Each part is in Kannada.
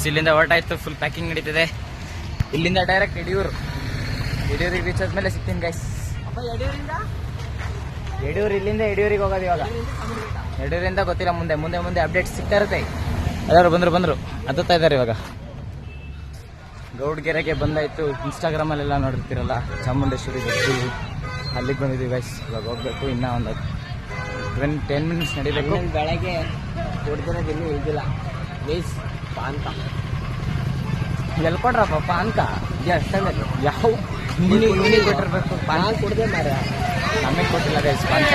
ಇಲ್ಲಿಂದ ಹೊರಟಾಯ್ತು, ಫುಲ್ ಪ್ಯಾಕಿಂಗ್ ನಡೀತಿದೆ. ಇಲ್ಲಿಂದ ಡೈರೆಕ್ಟ್ ಯಡಿಯೂರಿಗೆ ರೀಚ್ ಆದ್ಮೇಲೆ ಸಿಗ್ತೀನಿ ಗೈಸ್. ಇಲ್ಲಿಂದ ಯಡಿಯೂರಿಗೆ ಹೋಗೋದು ಇವಾಗ. ಯಡಿಯೂರಿಂದ ಗೊತ್ತಿಲ್ಲ, ಮುಂದೆ ಮುಂದೆ ಮುಂದೆ ಅಪ್ಡೇಟ್ ಸಿಗ್ತಾ ಇರುತ್ತೆ. ಎಲ್ಲರೂ ಬಂದರು ಹತ್ತುತ್ತಾ ಇದ್ದಾರೆ ಇವಾಗ. ಗೌಡ್ಗೆರೆಗೆ ಬಂದಾಯ್ತು. ಇನ್ಸ್ಟಾಗ್ರಾಮಲ್ಲೆಲ್ಲ ನೋಡಿರ್ತೀರಲ್ಲ, ಚಾಮುಂಡೇಶ್ವರಿ ಬೆಟ್ಟು, ಅಲ್ಲಿಗೆ ಬಂದಿದ್ದೀವಿ ಗೈಸ್. ಇವಾಗ ಹೋಗ್ಬೇಕು. ಇನ್ನೂ ಒಂದು 10 ಮಿನಿಟ್ಸ್ ನಡೀಬೇಕು. ಬೆಳಗ್ಗೆ ಕೊಡ್ದಿರೋದು ಇನ್ನೂ ಇದಿಲ್ಲ ಗೈಸ್. ಪಾನ್ಕ ಎಲ್ಲಿ ಕೊಡ್ರಪ್ಪ ಪಾನ್ಕ? ಯಾವ ನಿಮಗೆ ಕೊಟ್ಟಿರ್ಬೇಕು. ಪಾನ್ ಕುಡ್ದೆ ಮಾರ, ನಮಗೆ ಕೊಟ್ಟಿಲ್ಲ ಗೈಸ್ ಪಾನ್ಕ.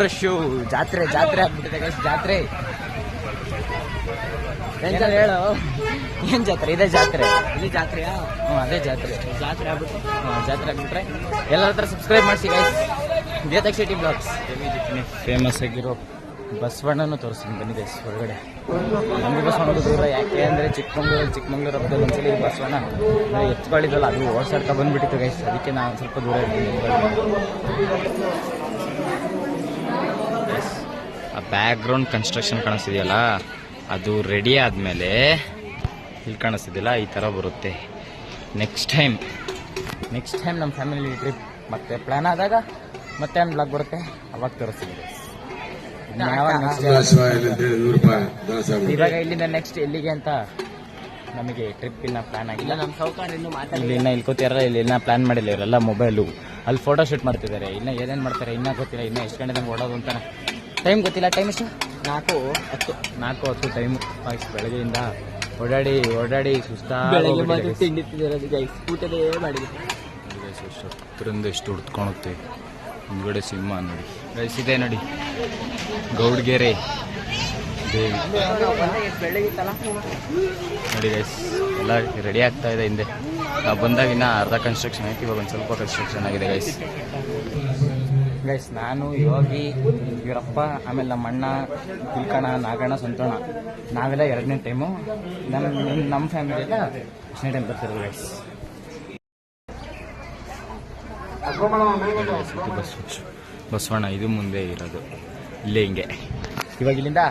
ರಶ್ಶು ಜಾತ್ರೆ ಆಗ್ಬಿಟ್ಟಿದೆ ಗೈಸ್. ಜಾತ್ರೆ ಹೇಳು, ಏನ್ ಜಾತ್ರೆ? ಇದೇ ಜಾತ್ರೆ. ಇಲ್ಲಿ ಜಾತ್ರೆಯಾ? ಅದೇ ಜಾತ್ರೆ ಆಗ್ಬಿಟ್ಟು ಜಾತ್ರೆ ಆಗ್ಬಿಟ್ರೆ ಎಲ್ಲರ ಹತ್ರ ಸಬ್ಸ್ಕ್ರೈಬ್ ಮಾಡಿಸಿ ಗೈಸ್. ದೇತಕ್ ಸಿಟಿ ಬ್ಲಾಗ್ಸ್. ಫೇಮಸ್ ಆಗಿರೋ ಬಸವಣ್ಣನೂ ತೋರಿಸ್ತೀನಿ ಬನ್ನಿ ಗೈಸ್ ಹೊರಗಡೆ. ನಮಗೆ ಬಸವಣ್ಣ ದೂರ, ಯಾಕೆ ಅಂದರೆ ಚಿಕ್ಕಮಂಗ್ಳೂರು ಹಬ್ಬದಲ್ಲಿ ಒಂದ್ಸಲಿ ಬಸವಣ್ಣ ಎತ್ಕೊಳ್ಳಿದ್ದಲ್ಲ, ಅದು ಓಡ್ಸಾಡ್ಕ ಬಂದ್ಬಿಟ್ಟಿತ್ತು ಗೈಸ್. ಅದಕ್ಕೆ ನಾನು ಸ್ವಲ್ಪ ದೂರ ಇರ್ತೀನಿ. ಆ ಬ್ಯಾಕ್ ಗ್ರೌಂಡ್ ಕನ್ಸ್ಟ್ರಕ್ಷನ್ ಕಾಣಿಸ್ತಿದೆಯಲ್ಲ, ಅದು ರೆಡಿ ಆದಮೇಲೆ ಇಲ್ಲಿ ಕಾಣಿಸ್ತಿದ್ದಿಲ್ಲ, ಈ ಥರ ಬರುತ್ತೆ. ನೆಕ್ಸ್ಟ್ ಟೈಮ್ ನಮ್ಮ ಫ್ಯಾಮಿಲಿ ಟ್ರಿಪ್ ಮತ್ತೆ ಪ್ಲ್ಯಾನ್ ಆದಾಗ ಮತ್ತೆ ಒಂದು ಬ್ಲಾಗ್ ಬರುತ್ತೆ, ಅವಾಗ ತೋರಿಸ್ತೀನಿ. ಇವಾಗ ಇಲ್ಲಿಂದ ನೆಕ್ಸ್ಟ್ ಎಲ್ಲಿಗೆ ಅಂತ ನಮಗೆ ಟ್ರಿಪ್ ಇನ್ನ ಪ್ಲಾನ್ ಆಗಿಲ್ಲ. ನಮ್ಮ ಸೌಕರ್ಯ ಇಲ್ಲಿ ಕೂತಿಯಾರ, ಇಲ್ಲಿ ಪ್ಲಾನ್ ಮಾಡಿಲ್ಲ. ಇವರೆಲ್ಲ ಮೊಬೈಲು ಅಲ್ಲಿ ಫೋಟೋ ಶೂಟ್ ಮಾಡ್ತಿದ್ದಾರೆ. ಇನ್ನ ಏನೇನು ಮಾಡ್ತಾರೆ ಇನ್ನೂ ಗೊತ್ತಿಲ್ಲ. ಇನ್ನ ಎಷ್ಟು ಗಂಟೆ ನಮ್ಗೆ ಓಡೋದು ಅಂತ ಟೈಮ್ ಗೊತ್ತಿಲ್ಲ. ಟೈಮ್ ಎಷ್ಟು? 4:10 ಟೈಮು. ಬೆಳಗ್ಗೆಯಿಂದ ಓಡಾಡಿ ಸುಸ್ತಾಗಿ ತಿಂಡಿ ಊಟದೇ ಮಾಡಿದೆ. ಎಷ್ಟು ಹುಡ್ಕೊಳುತ್ತೆ. ಮುಂದ್ಗಡೆ ಸಿಂಹ ನೋಡಿ ಗೈಸ್, ಇದೆ ನೋಡಿ ಗೌಡ್ಗೆರೆ ದೇವಿ ನೋಡಿ ಗೈಸ್. ಎಲ್ಲ ರೆಡಿ ಆಗ್ತಾ ಇದೆ. ಹಿಂದೆ ನಾವು ಬಂದಾಗ ಇನ್ನ ಅರ್ಧ ಕನ್ಸ್ಟ್ರಕ್ಷನ್ ಆಯ್ತು, ಇವಾಗ ಒಂದು ಸ್ವಲ್ಪ ಕನ್ಸ್ಟ್ರಕ್ಷನ್ ಆಗಿದೆ ಗೈಸ್. ನಾನು ಯೋಗಿ, ಇವರಪ್ಪ, ಆಮೇಲೆ ನಮ್ಮ ಅಣ್ಣ, ತಿಳ್ಕಣ, ನಾಗಣ್ಣ, ಸಂತೋಣ, ನಾವೆಲ್ಲ 2ನೇ ಟೈಮು. ನಮ್ಮ ಫ್ಯಾಮಿಲಿಯೆಲ್ಲ 1ನೇ ಟೈಮ್ ಬರ್ತಿರೋದು ಗೈಸ್. ಬಸವಣ್ಣ ಇದು ಮುಂದೆ ಇರೋದು, ಇಲ್ಲೇ ಹಿಂಗೆ. ಇವಾಗ ಇಲ್ಲಿಂದ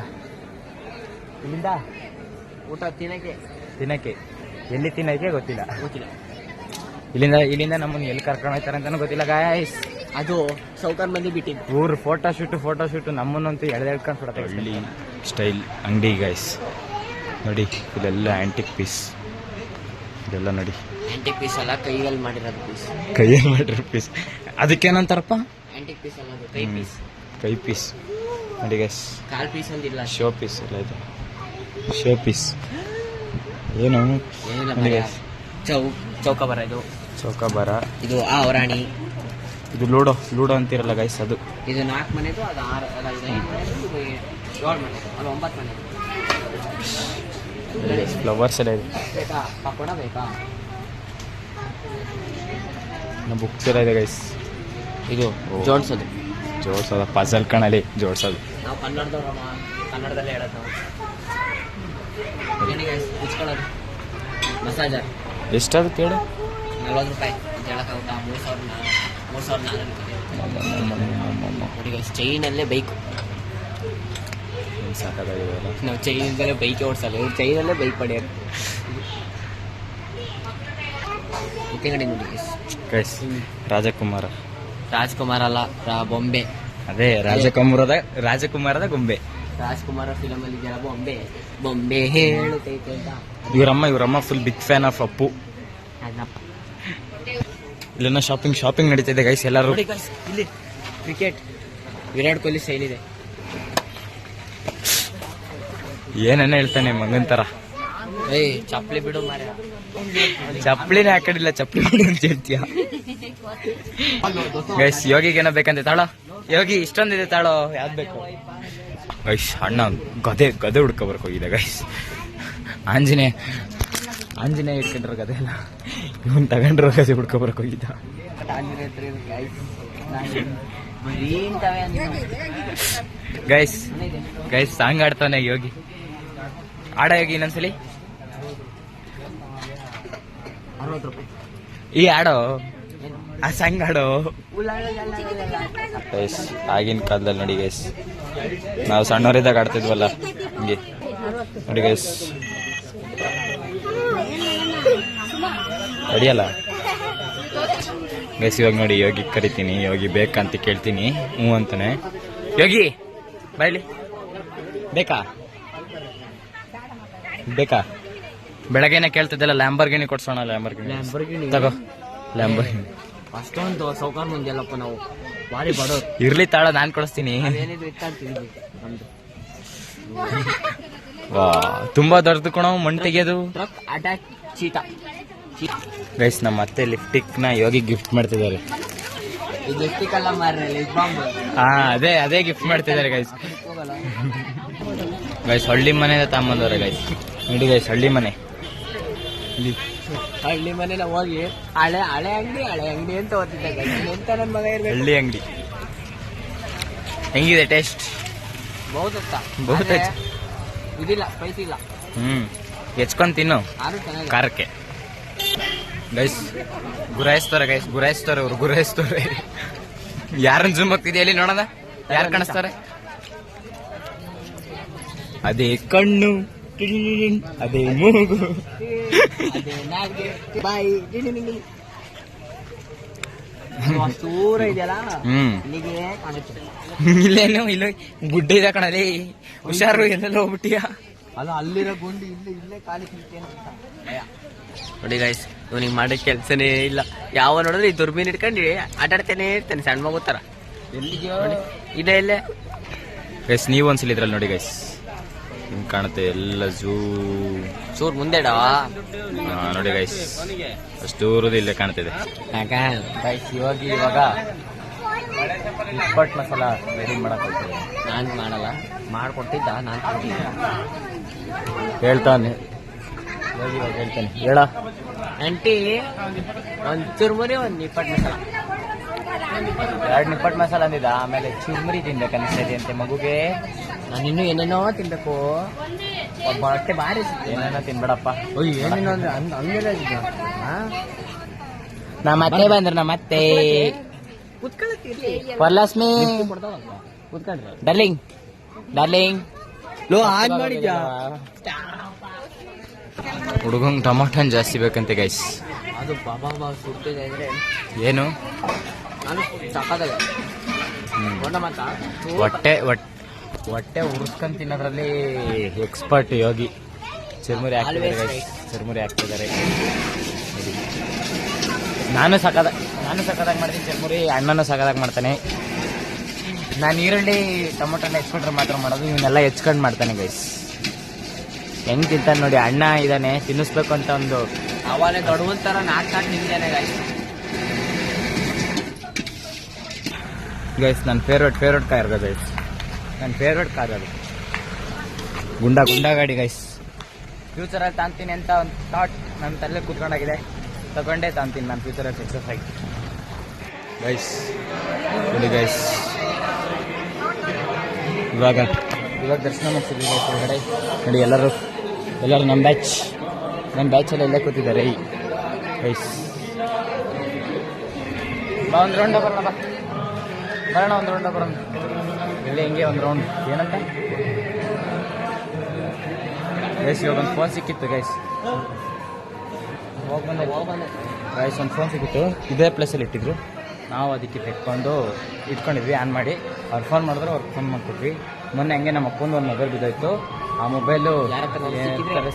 ಊಟ ತಿನ್ನಕ್ಕೆ ಎಲ್ಲಿ ತಿನ್ನಕ್ಕೆ ಗೊತ್ತಿಲ್ಲ. ಇಲ್ಲಿಂದ ನಮ್ಮನ್ನು ಎಲ್ಲಿ ಕರ್ಕೊಂಡು ಹೋಗ್ತಾರೆ ಅಂತಾನು ಗೊತ್ತಿಲ್ಲ ಗಾಯ್ಸ್. ಅದು ಸೌಕರ್ ಮಂದಿ ಬಿಟ್ಟಿದ್ದು ಊರು ಫೋಟೋ ಶೂಟು ನಮ್ಮನ್ನಂತೂ ಎಳ್ಕೊಂಡು ಕೊಡತ್ತೆ. ಹಳ್ಳಿ ಸ್ಟೈಲ್ ಅಂಗಡಿ ಗೈಸ್ ನೋಡಿ. ಇದೆಲ್ಲ ಆಂಟಿಕ್ ಪೀಸ್. ಇದೆಲ್ಲ ನೋಡಿ, ಆಂಟಿಕ್ ಪೀಸ್ ಅಲ್ಲ, ಕೈಯಲ್ಲಿ ಮಾಡಿರೋ ಪೀಸ್. ಅದಕ್ಕೇನಂತಾರಪ್ಪ? ಆಂಟಿಕ್ ಪೀಸ್ ಅಲ್ಲ, ಅದು ಕೈ ಪೀಸ್ ನೋಡಿ ಗೈಸ್. ಕಾಲ್ ಪೀಸ್ ಅಂದಿಲ್ಲ, ಶೋ ಪೀಸ್ ಇಲ್ಲ, ಇದು ಶೋ ಪೀಸ್. ಏನು ಏನಿಲ್ಲ, ಚೌಕಾಬಾರ. ಇದು ಚೌಕಾಬಾರ. ಇದು ಅವರಾಣಿ. ಇದು ಲೂಡೋ ಅಂತಿರಲ್ಲ ಗೈಸ್, ಅದು. ಇದು 4 ಮನೆದು, ಅದು 6 ಮನೆದು, 7 ಮನೆ, ಅದು 9 ಮನೆ. ಫ್ಲವರ್ಸ್ ಎಲ್ಲ ಇದೆ. ಬೇಕಾ ಪಕೋಡ ಬೇಕಾ? ನಮ್ಮ ಬುಕ್ಸ್ ಎಲ್ಲ ಇದೆ ಗೈಸ್. ಇದು ಜೋಡ್ಸೋದು ಪಜಲ್ ಕಣಲ್ಲಿ ಜೋಡ್ಸೋದು. ನಾವು ಕನ್ನಡದಲ್ಲೇ ಹೇಳೋದು ನಾವು. ಉಚ್ಕೊಳ್ಳೋದು ಮಸಾಜರ್ ಎಷ್ಟಾದ್ರು ಕೇಳು. 40 ರೂಪಾಯಿ. ಹೇಳಕ್ಕಾಗುತ್ತಾ? 3,400 ಚೈನಲ್ಲೇ ಬೈಕ್. ಸಾಕಾಗಿದೆಯಲ್ಲ, ನಾವು ಚೈನಿಂದಲೇ ಬೈಕ್ ಓಡಿಸಲ್ಲ, ಇವ್ರು ಚೈನಲ್ಲೇ ಬೈಕ್ ಪಡೆಯೋದು. ನೋಡಿ ಗೈಸ್, ರಾಜಕುಮಾರ ಅಲ್ಲ, ಬೊಂಬೆ. ಅದೇ ರಾಜಕುಮಾರದ ಗೊಂಬೆ. ರಾಜ್ಕುಮಾರ ಫಿಲಮ್ ಅಲ್ಲಿ ಇದೆಯಲ್ಲ ಬೊಂಬೆ ಹೇಳುತ್ತೈತೆ ಅಂತ. ಇವರಮ್ಮ full big fan of Appu. ಇಲ್ಲೆಲ್ಲ ಶಾಪಿಂಗ್ ನಡೀತಿದೆ ಗೈಸ್. ಎಲ್ಲರೂ ಇಲ್ಲಿ ಕ್ರಿಕೆಟ್, ವಿರಾಟ್ ಕೊಹ್ಲಿ ಸ್ಟೈಲ್ ಇದೆ. ಏನೇನ ಹೇಳ್ತಾನೆ ಮಗನ್ ತರ. ಚಪ್ಪಲಿ ಬಿಡು ಮಾರ. ಚಪ್ಪಲಿನೇ ಹಾಕಡಿಲ್ಲ, ಚಪ್ಪಲಿ ಬಿಡು ಅಂತ ಹೇಳ್ತೀಯ ಗೈಸ್. ಯೋಗಿಗೆ ಏನೋ ಬೇಕಂತೆ, ತಾಳೋ ಯೋಗಿ, ಇಷ್ಟೊಂದಿದೆ ತಾಳೋ, ಯಾವ್ದು ಬೇಕು ಗೈಸ್? ಅಣ್ಣ ಗದೆ ಹುಡ್ಕೊಬರ್ಕ್ ಹೋಗಿದೆ ಗೈಸ್. ಆಂಜನೇಯ ಇಟ್ಕೊಂಡ್ರ ಗದೆ ಎಲ್ಲ, ಇವನ್ ತಗೊಂಡ್ರ ಗದೆ ಹುಡ್ಕೊಬರ್ಕ್ ಹೋಗಿದ್ದ. ಗೈಸ್ ಸಾಂಗ್ ಆಡ್ತಾನೆ ಯೋಗಿ. ಆಡ ಯೋಗಿ ಇನ್ನೊಂದ್ಸಲಿ. 60 ರೂಪಾಯಿ. ಈ ಆಡೋ, ಆ ಸಾಂಗ್ ಆಡೋ ಗೈಸ್. ಆಗಿನ ಕಾಲದಲ್ಲಿ ನೋಡಿ ಗೈಸ್, ನಾವು ಸಣ್ಣವರಿದ್ದಾಗ ಆಡ್ತಿದ್ವಲ್ಲ ಹಿಂಗೆ ನೋಡಿ ಗೈಸ್. ಹೊಡಿಯಲ್ಲ ಗೈಸ್. ಇವಾಗ ನೋಡಿ ಯೋಗಿ ಕರಿತೀನಿ, ಯೋಗಿ ಬೇಕಂತ ಕೇಳ್ತೀನಿ, ಹ್ಞೂ ಅಂತಾನೆ. ಯೋಗಿ ಬಾಯ್ಲಿ, ಬೇಕಾ ಬೇಕಾ? ಬೆಳಗ್ಗೆನೆ ಕೇಳ್ತಿದ್ದಲ್ಲ ಲ್ಯಾಂಬರ್ಗಿನಿ ಕೊಡ್ಸೋಣ. ಲ್ಯಾಂಬರ್ಗಿನಿ ತಗೋ, ಲ್ಯಾಂಬರ್ಗಿನಿ. ಅಷ್ಟೊಂದು ಸೌಕರ್ಯ ಮುಂದೆಲ್ಲಪ್ಪ ನಾವು ಭಾರಿ ಬಡೋರು. ಇರ್ಲಿ ತಾಳ, ನಾನ್ ಕೊಡಿಸ್ತೀನಿ. ಏನಿದ್ರು ಇತ್ತಂತೀವಿ ನಮ್ದು ವಾ, ತುಂಬಾ ದೊಡ್ಡದು ಕಣೋ ಮಣ್ಣು ತೆಗೆಯೋದು. Truck attack cheetah. ಗೈಸ್, ನಮ್ಮ ಅತ್ತೆ ಲಿಫ್ಟಿಕ್ ನ ಯೋಗಿ ಗಿಫ್ಟ್ ಮಾಡ್ತಿದ್ದಾರೆ. ಇದು ಎಷ್ಟಿಕಲ್ಲ ಮಾರ್ರೆ, ಲಿಪ್ ಬಾಂಬ್. ಹಾ, ಅದೇ ಗಿಫ್ಟ್ ಮಾಡ್ತಿದ್ದಾರೆ ಗೈಸ್. ಹೋಗಲ್ಲ ಗೈಸ್, ಹಳ್ಳಿ ಮನೆ ತಗೊಂಬಂದವ್ರೆ ಗೈಸ್. ನೋಡಿ ಗೈಸ್, ಹಳ್ಳಿ ಮನೆ. ಹಳ್ಳಿ ಮನೆನ ಹೋಗಿ ಹಳೆ ಅಂಗಡಿ ಅಂತ ಓದ್ತಿದ್ದೆ ಎಂತ ನನ್ನ ಮಗ ಇರ್ಬೇಕು. ಹಳ್ಳಿ ಅಂಗಡಿ ಹೆಂಗಿದೆ ಟೇಸ್ಟ್? ಬಹುತ್ ಇದಿಲ್ಲ, ಸ್ಪೈಸಿ ಇಲ್ಲ. ಹೆಚ್ಕೊಂಡ್ ತಿನ್ನು ಆದ್ರೂ ಚೆನ್ನಾಗಿ. ಖಾರಕ್ಕೆ. ಗೈಸ್ ಗುರಾಯಿಸ್ತಾರೆ ಅವ್ರು, ಗುರಾಯಿಸ್ತಾರೆ. ಯಾರನ್ನ ಜೂಮ್ ಆಗ್ತಿದ್ಯಾ ಇಲ್ಲಿ ನೋಡೋಣ, ಯಾರು ಕಾಣಿಸ್ತಾರೆ? ಅದೇ ಕಣ್ಣು, ಅದೇ ಮೂಗು, ದೂರ ಇದೆಯಲ್ಲ ಇಲ್ಲಿಗೆ ಕಾಣುತ್ತೆ. ಇಲ್ಲೇನು ಇಲ್ಲ ಗುಡ್ಡ ಇದೆ ಕಣಲ್ಲಿ, ಹುಷಾರು, ಎಲ್ಲೆಲ್ಲ ಹೋಗ್ಬಿಟ್ಟಿಯಾ? ಅದು ಅಲ್ಲಿರೋ ಗುಂಡಿ ಇಲ್ಲೇ ಖಾಲಿ ನೋಡಿ ಗೈಸ್, ಇವನಿಗೆ ಮಾಡೋ ಕೆಲ್ಸನೇ ಇಲ್ಲ. ಯಾವ ನೋಡಿದ್ರೆ ಈ ದುರ್ಬೀನ್ ಇಟ್ಕೊಂಡು ಆಟಾಡ್ತಾನೆ ಇರ್ತಾನೆ, ಸಣ್ಣ ಮಗು ತರ. ಇಲ್ಲೇ ಗೈಸ್, ನೀವು ಒಂದ್ಸಲ ಇದ್ರಲ್ಲಿ ನೋಡಿ ಗೈಸ್, ಹಿಂಗ್ ಕಾಣುತ್ತೆ ಎಲ್ಲ ಚೂರ್ ಮುಂದೆಡ ನೋಡಿ ಗೈಸ್, ಅಷ್ಟು ದೂರದ ಇಲ್ಲೇ ಕಾಣ್ತಿದೆ ಗೈಸ್. ಇವಾಗ ಇಪ್ಪಟ್ ಮಸಾಲ ರೆಡಿ ಮಾಡಕ್ ಹೋಗ್ತೇವೆ. ನಾನ್ ಮಾಡಲ್ಲ, ಮಾಡ್ಕೊಟ್ಟಿದ್ದ ನಾನ್ ಹೇಳ್ತಾನೆ. ಇವಾಗ ಹೇಳ್ತಾನೆ, ಹೇಳ ಆಂಟಿ. ಒಂದ್ ಚುರ್ಮುರಿ, ಒಂದ್ ನಿಪ್ಪಟ್ ಮಸಾಲ. 2 ನಿಪ್ಪಟ್ ಮಸಾಲ ಅಂದಿದ್ದ, ಆಮೇಲೆ ಚುರ್ಮುರಿ ತಿನ್ಬೇಕು ಅನಿಸ್ತೈತಿ ಅಂತೆ ಮಗುಗೆ. ನಾನು ಇನ್ನೂ ಏನೇನೋ ತಿನ್ಬೇಕು, ಹೊಟ್ಟೆ ಭಾರಿ ಏನೇನೋ ತಿನ್ಬೇಡಪ್ಪ. ಏನೇನೋ ಅಂದ್ರೆ ಹಂಗೆಲ್ಲ ನಮ್ಮತ್ತೆ ಬಂದ್ರು, ನಮ್ಮತ್ತೆ ವರಲಕ್ಷ್ಮಿ. ಡಾರ್ಲಿಂಗ್ ಹುಡುಗಂಗ್ ಟೊಮಾಟೋನ್ ಜಾಸ್ತಿ ಬೇಕಂತೆ ಗೈಸ್. ಅದು ಬಾಬಾ ಸುಡ್ತಿದೆ ಅಂದ್ರೆ ಏನು ನಾನು ಸಾಕಾದಾಗ ಹೊಟ್ಟೆ ಉರ್ಸ್ಕೊಂಡ್ ತಿನ್ನೋದ್ರಲ್ಲಿ ಎಕ್ಸ್ಪರ್ಟ್ ಯೋಗಿ. ಚುರ್ಮುರಿ ಹಾಕ್ತಿದ್ದಾರೆ. ನಾನು ಸಕ್ಕದಾಗಿ ಮಾಡ್ತೀನಿ ಚುರ್ಮುರಿ, ಅಣ್ಣನೂ ಸಕ್ಕದಾಗಿ ಮಾಡ್ತಾನೆ. ನಾನು ಈರುಳ್ಳಿ ಟೊಮೊಟೊನ ಹೆಚ್ಕೊಂಡ್ರೆ ಮಾತ್ರ ಮಾಡೋದು, ಇವನ್ನೆಲ್ಲ ಹೆಚ್ಕೊಂಡು ಮಾಡ್ತಾನೆ ಗೈಸ್. ಹೆಂಗ್ ತಿಂತಾನೆ ನೋಡಿ, ಅಣ್ಣ ಇದ್ದಾನೆ, ತಿನ್ನಿಸ್ಬೇಕು ಅಂತ ಒಂದು ಅವಾಗಲೇ ದೊಡ್ಡವನ್ ತರ ನಾಟಕ ನಿಂತಾನೆ ಗೈಸ್. ನನ್ನ ಫೇವ್ರೇಟ್ ಕಾರ್ ಗೈಸ್, ನನ್ನ ಫೇವ್ರೇಟ್ ಕಾರ್ ಅದು ಗುಂಡಾ ಗಾಡಿ ಗೈಸ್. ಫ್ಯೂಚರಲ್ಲಿ ತಾಂತೀನಿ ಅಂತ ಒಂದು ಥಾಟ್ ನನ್ನ ತಲೆ ಕೂತ್ಕೊಂಡಾಗಿದೆ, ತಗೊಂಡೇ ತಾಂತೀನಿ ನಾನು ಫ್ಯೂಚರಲ್ಲಿ ಸಕ್ಸಸ್ ಆಗಿ ಗೈಸ್. ನೋಡಿ ಗೈಸ್, ಇವಾಗ ದರ್ಶನ ಮುಗಿಸಿದ್ವಿ ಗೈಸ್ ಹೊರಗಡೆ. ನೋಡಿ ಎಲ್ಲರೂ ನಮ್ಮ ಬ್ಯಾಚಲ್ಲಿ ಎಲ್ಲೇ ಕೂತಿದ್ದಾರೆ ಗೈಸ್. ಬಾ, ಒಂದು ರೌಂಡ್ ಬರೋಣ, ಒಂದು ರೌಂಡ್ ಬರೋಣ ಇಲ್ಲಿ. ಹಿಂಗೆ ಒಂದು ರೌಂಡ್ ಏನಂತ ಗೈಸ್. ಇವಾಗ ಒಂದು ಫೋನ್ ಸಿಕ್ಕಿತ್ತು ಗೈಸ್, ಹೋಗಿ ಬಂದೆ ಗೈಸ್. ಒಂದು ಫೋನ್ ಸಿಕ್ಕಿತ್ತು, ಇದೇ ಪ್ಲೇಸಲ್ಲಿ ಇಟ್ಟಿದ್ರು. ನಾವು ಅದಕ್ಕೆ ಇಟ್ಕೊಂಡಿದ್ವಿ ಆನ್ ಮಾಡಿ. ಅವ್ರು ಫೋನ್ ಮಾಡಿದ್ರು, ಅವ್ರಿಗೆ ಫೋನ್ ಮಾಡ್ಕೊಟ್ವಿ. ಮೊನ್ನೆ ಹಂಗೆ ನಮ್ಮ ಅಪ್ಪಂದು ಒಂದು ಮೊಬೈಲ್ ಬಿದ್ದೋಯ್ತು. ಆ ಮೊಬೈಲು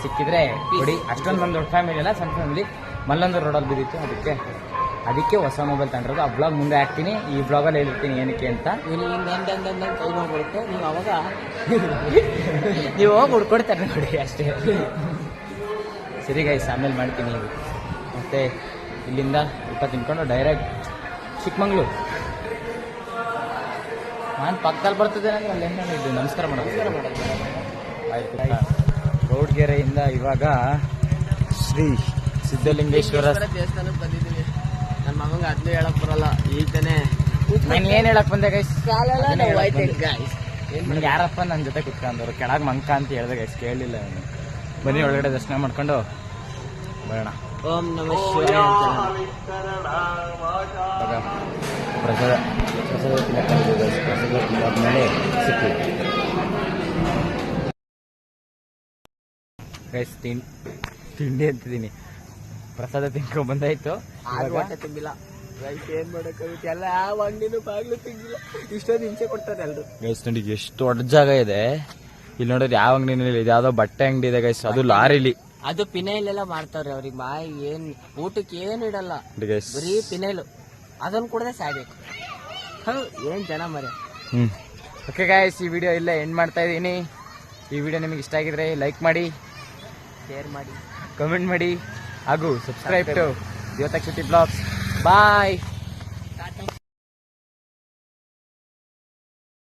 ಸಿಕ್ಕಿದ್ರೆ ಕೊಡಿ. ಅಷ್ಟೊಂದು ಒಂದು ದೊಡ್ಡ ಫ್ಯಾಮಿಲಿ ಅಲ್ಲ, ಸಣ್ಣ ಫ್ಯಾಮಿಲಿ. ಮಲ್ಲೊಂದು ರೋಡಲ್ಲಿ ಬಿದ್ದಿತ್ತು, ಅದಕ್ಕೆ ಹೊಸ ಮೊಬೈಲ್ ತಗೊಂಡಿರೋದು. ಆ ಬ್ಲಾಗ್ ಮುಂದೆ ಹಾಕ್ತೀನಿ, ಈ ಬ್ಲಾಗಲ್ಲಿ ಹೇಳಿರ್ತೀನಿ ಏನಕ್ಕೆ ಅಂತ. ಕೈ ಮಾಡ್ಬಿಡುತ್ತೆ, ನೀವು ಅವಾಗ ನೀವು ಹೋಗಿ ಹುಡ್ಕೊಡ್ತಾರೆ ನೋಡಿ ಅಷ್ಟೇ. ಸರಿ ಗೈಸ್, ಆಮೇಲೆ ಮಾಡ್ತೀನಿ. ಮತ್ತೆ ಇಲ್ಲಿಂದ ಊಟ ತಿನ್ಕೊಂಡು ಡೈರೆಕ್ಟ್ ಚಿಕ್ಕಮಂಗ್ಳೂರು. ನಾನು ಪಕ್ಕದಲ್ಲಿ ಬರ್ತಿದ್ದೇನೆ ಅಂದ್ರೆ ಅಲ್ಲಿ ಏನಿದ್ದು ನಮಸ್ಕಾರ ಮಾಡೋದು. ಆಯ್ತು, ಗೌಡ್ಗೆರೆಯಿಂದ ಇವಾಗ ಶ್ರೀ ಸಿದ್ಧಲಿಂಗೇಶ್ವರ ದೇವಸ್ಥಾನಕ್ಕೆ ಬಂದಿದ್ದೀನಿ. ನನ್ನ ಮಗಂಗೆ ಅದನ್ನೂ ಹೇಳಕ್ ಬರಲ್ಲ, ಈಗ ತಾನೇ ನಾನು ಏನು ಹೇಳಕ್ ಬಂದೆ ಗೈಸ್? ಗೈಸ್ ಯಾರಪ್ಪ ನನ್ನ ಜೊತೆ ಕುತ್ಕೊಂಡವ್ರು, ಕೆಳಗೆ ಮಂಕ ಅಂತ ಹೇಳ್ದೆ ಗೈಸ್, ಕೇಳಲಿಲ್ಲ ಅವನು. ಬನ್ನಿ ಒಳಗಡೆ ದರ್ಶನ ಮಾಡ್ಕೊಂಡು ಬರೋಣ. ಓಂ ನಮಃ ಶಿವಾಯ ಅಂತ ಪ್ರಸಾದ ತಿನ್ನೋದ್ಮೇಲೆ ಸಿಕ್ಕಿ ಗೈಸ್. ತಿಂಡಿ ಅಂತಿದ್ದೀನಿ, ಪ್ರಸಾದ ತಿನ್ಕೊಂಡ್ ಬಂದಾಯ್ತು. ಆದ್ರೂ ಹೊಟ್ಟೆ ತುಂಬಿಲ್ಲ ಗೈಸ್, ಏನ್ ಮಾಡಕ್ಕಾಗುತ್ತೆ, ಎಲ್ಲ ಯಾವ ಅಂಗಡಿನೂ ಬಾಗ್ಲು ತಿಂಗಿಲ್ಲ, ಇಷ್ಟೊಂದು ಹಿಂಸೆ ಕೊಡ್ತಾರೆ ಎಲ್ರು. ಗೈಸ್ ನೋಡಿ ಎಷ್ಟು ದೊಡ್ಡ ಜಾಗ ಇದೆ ಇಲ್ಲಿ. ನೋಡಿದ್ರೆ ಯಾವ ಅಂಗಡಿನಲ್ಲಿ ಇದು ಯಾವ್ದೋ ಬಟ್ಟೆ ಅಂಗಡಿ ಇದೆ ಗೈಸ್, ಅದು ಲಾರಿಲಿ. ಅದು ಪಿನೈಲ್ ಎಲ್ಲ ಮಾಡ್ತಾವ್ರಿ ಅವ್ರಿಗೆ, ಬಾಯಿ ಏನ್ ಊಟಕ್ಕೆ ಏನು ಇಡಲ್ಲ, ಗೈಸ್ ಬರೀ ಪಿನೈಲು, ಅದನ್ನ ಕುಡದೆ ಸಾಯ್ಬೇಕು. ಏನ್ ಜನ ಮರೆ. ಓಕೆ ಗೈಸ್, ಈ ವಿಡಿಯೋ ಇಲ್ಲೇ ಎಂಡ್ ಮಾಡ್ತಾ ಇದೀನಿ. ಈ ವಿಡಿಯೋ ನಿಮಗೆ ಇಷ್ಟ ಆಗಿದ್ರೆ ಲೈಕ್ ಮಾಡಿ, ಶೇರ್ ಮಾಡಿ, ಕಮೆಂಟ್ ಮಾಡಿ ಹಾಗೂ subscribe to Divyatak city blogs. Bye.